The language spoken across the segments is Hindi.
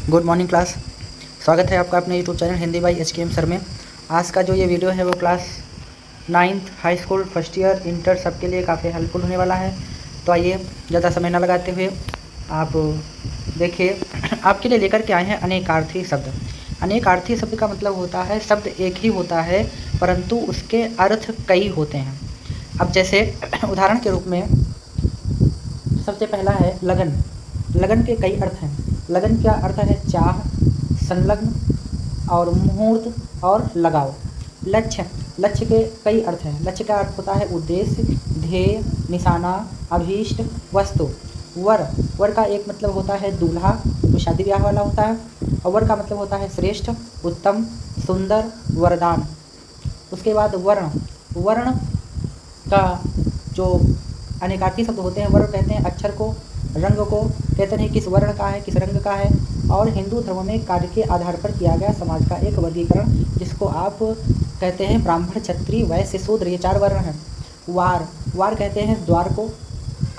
Good morning class. स्वागत है आपका अपने YouTube channel Hindi by HKM sir में। आज का जो ये वीडियो है वो class 9th high school first year inter सबके लिए काफ़ी हेल्पफुल होने वाला है। तो आइए ज़्यादा समय न लगाते हुए आप देखिए, आपके लिए लेकर के आए हैं अनेकार्थी शब्द। अनेकार्थी शब्द का मतलब होता है शब्द एक ही होता है परंतु उसके अर्थ कई होते हैं। अब जैसे उदाहरण के रूप में सबसे पहला है लगन। लगन के कई अर्थ हैं। लगन का अर्थ है चाह, संलग्न और मुहूर्त और लगाव। लक्ष्य, लक्ष्य के कई अर्थ हैं। लक्ष्य का अर्थ होता है उद्देश्य, ध्येय, निशाना, अभीष्ट, वस्तु। वर, वर का एक मतलब होता है दूल्हा, जो शादी ब्याह वाला होता है। और वर का मतलब होता है श्रेष्ठ, उत्तम, सुंदर, वरदान। उसके बाद वर्ण, वर्ण का जो अनेकार्थी शब्द होते हैं, वर्ण कहते हैं अक्षर को, रंग को कहते हैं किस वर्ण का है, किस रंग का है। और हिंदू धर्म में कार्य के आधार पर किया गया समाज का एक वर्गीकरण, जिसको आप कहते हैं ब्राह्मण, क्षत्रिय, वैश्य, शूद्र, ये 4 वर्ण हैं। वार, वार कहते हैं द्वार को,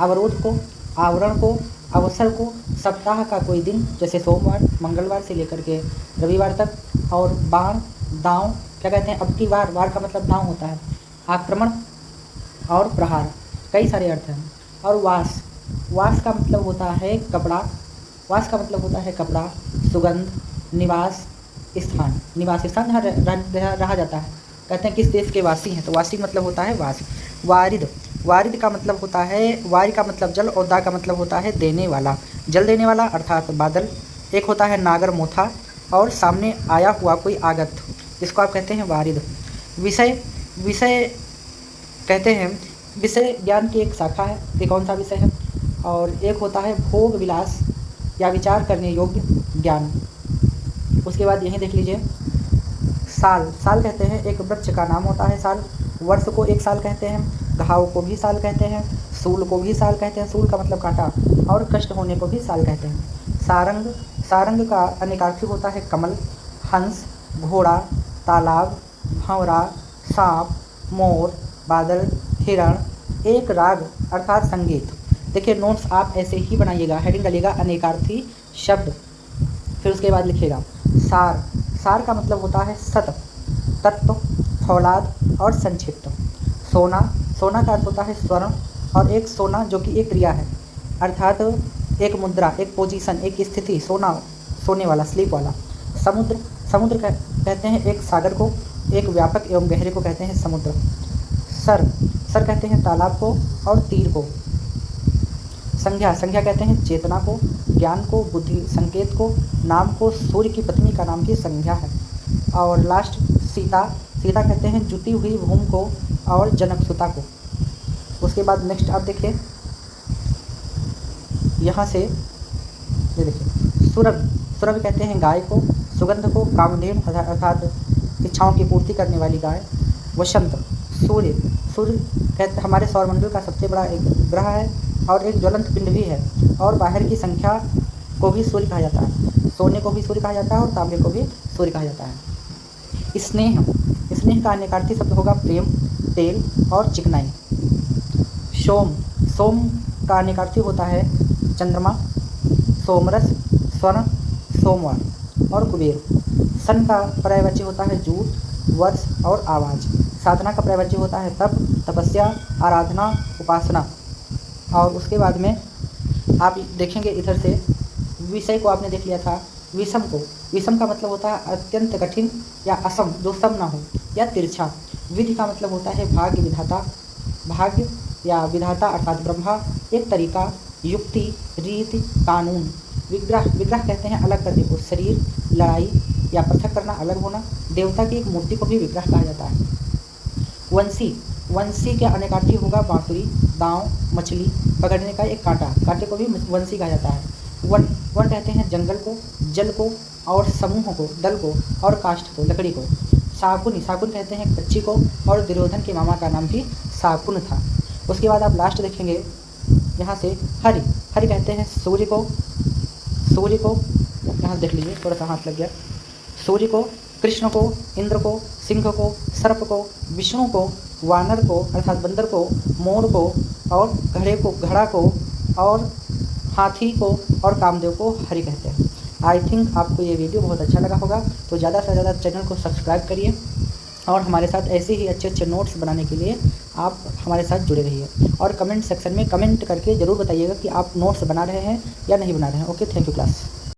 अवरोध को, आवरण को, अवसर को, सप्ताह का कोई दिन जैसे सोमवार, मंगलवार से लेकर के रविवार तक। और बाण, दांव क्या कहते हैं, अब की वार, वार का मतलब दांव होता है, आक्रमण और प्रहार, कई सारे अर्थ हैं। और वास, वास का मतलब होता है कपड़ा, वास का मतलब होता है कपड़ा, सुगंध, निवास स्थान, निवास स्थान जहाँ रहा जाता है। कहते हैं किस देश के वासी हैं, तो वासी मतलब होता है वास। वारिद, वारिद का मतलब होता है, वारि का मतलब जल और दा का मतलब होता है देने वाला, जल देने वाला अर्थात बादल। एक होता है नागर मोथा और सामने आया हुआ कोई आगत, जिसको आप कहते हैं वारिद। विषय, विषय कहते हैं, विषय ज्ञान की एक शाखा है। ये कौन सा विषय है? और एक होता है भोग विलास या विचार करने योग्य ज्ञान। उसके बाद यहीं देख लीजिए साल, साल कहते हैं एक वृक्ष का नाम होता है साल। वर्ष को एक साल कहते हैं, घाव को भी साल कहते हैं, सूल को भी साल कहते हैं, सूल का मतलब कांटा, और कष्ट होने को भी साल कहते हैं। सारंग, सारंग का अनेकार्थी होता है कमल, हंस, घोड़ा, तालाब, भंवरा, सांप, मोर, बादल, हिरण, एक राग अर्थात संगीत। देखिए नोट्स आप ऐसे ही बनाइएगा, हेडिंग डालिएगा अनेकार्थी शब्द, फिर उसके बाद लिखिएगा सार। सार का मतलब होता है सत, तत्व, फौलाद और संक्षिप्त। सोना, सोना का अर्थ होता है स्वर्ण और एक सोना जो कि एक क्रिया है, अर्थात एक मुद्रा, एक पोजीशन, एक स्थिति, सोना, सोने वाला, स्लीप वाला। समुद्र, समुद्र कहते हैं एक सागर को, एक व्यापक एवं गहरे को कहते हैं समुद्र। सर, सर कहते हैं तालाब को और तीर को। संज्ञा, संज्ञा कहते हैं चेतना को, ज्ञान को, बुद्धि, संकेत को, नाम को, सूर्य की पत्नी का नाम की संज्ञा है। और लास्ट सीता, सीता कहते हैं जुती हुई भूमि को और जनकसुता को। उसके बाद नेक्स्ट आप देखिए, यहाँ से ये देखिए सुरभ, सुरभ कहते हैं गाय को, सुगंध को, कामधेनु अर्थात इच्छाओं की पूर्ति करने वाली गाय। वसंत, सूर्य, सूर्य कहते हमारे सौरमंडल का सबसे बड़ा एक ग्रह है और एक ज्वलंत पिंड भी है। और बाहर की संख्या को भी सूर्य कहा जाता है, सोने को भी सूर्य कहा जाता है और तांबे को भी सूर्य कहा जाता है। स्नेह, स्नेह का अनेकार्थी शब्द होगा प्रेम, तेल और चिकनाई। सोम, सोम का अनेकार्थी होता है चंद्रमा, सोमरस, स्वर्ण, सोमवार और कुबेर। सन का पर्यायवाची होता है जूट, वर्ष और आवाज़। साधना का पर्यायवाची होता है तप, तपस्या, आराधना, उपासना। और उसके बाद में आप देखेंगे इधर से विषय को आपने देख लिया था। विषम को, विषम का मतलब होता है अत्यंत कठिन या असम, जो सम ना हो, या तिरछा। विधि का मतलब होता है भाग्य, विधाता, भाग्य या विधाता अर्थात ब्रह्मा, एक तरीका, युक्ति, रीति, कानून। विग्रह, विग्रह कहते हैं अलग करने को, शरीर, लड़ाई या पृथक करना, अलग होना। देवता की एक मूर्ति को भी विग्रह कहा जाता है। वंशी, वंशी के अनेकार्थी होगा बांसुरी, दांव, मछली पकड़ने का एक कांटा, कांटे को भी वंशी कहा जाता है। वन, वन कहते हैं जंगल को, जल को और समूह को, दल को और काष्ठ को, लकड़ी को। शाकुनी, शाकुन कहते हैं पक्षी को और दुर्योधन के मामा का नाम भी शाकुन था। उसके बाद आप लास्ट देखेंगे यहाँ से हरि, हरि कहते हैं सूर्य को, सूर्य को यहाँ देख लीजिए, थोड़ा सा हाथ लग गया। सूर्य को, कृष्ण को, इंद्र को, सिंह को, सर्प को, विष्णु को, वानर को अर्थात बंदर को, मोर को और घड़े को, घड़ा को और हाथी को और कामदेव को हरि कहते हैं। आई थिंक आपको ये वीडियो बहुत अच्छा लगा होगा, तो ज़्यादा से ज़्यादा चैनल को सब्सक्राइब करिए और हमारे साथ ऐसे ही अच्छे अच्छे नोट्स बनाने के लिए आप हमारे साथ जुड़े रहिए। और कमेंट सेक्शन में कमेंट करके ज़रूर बताइएगा कि आप नोट्स बना रहे हैं या नहीं बना रहे हैं। Okay, thank you class.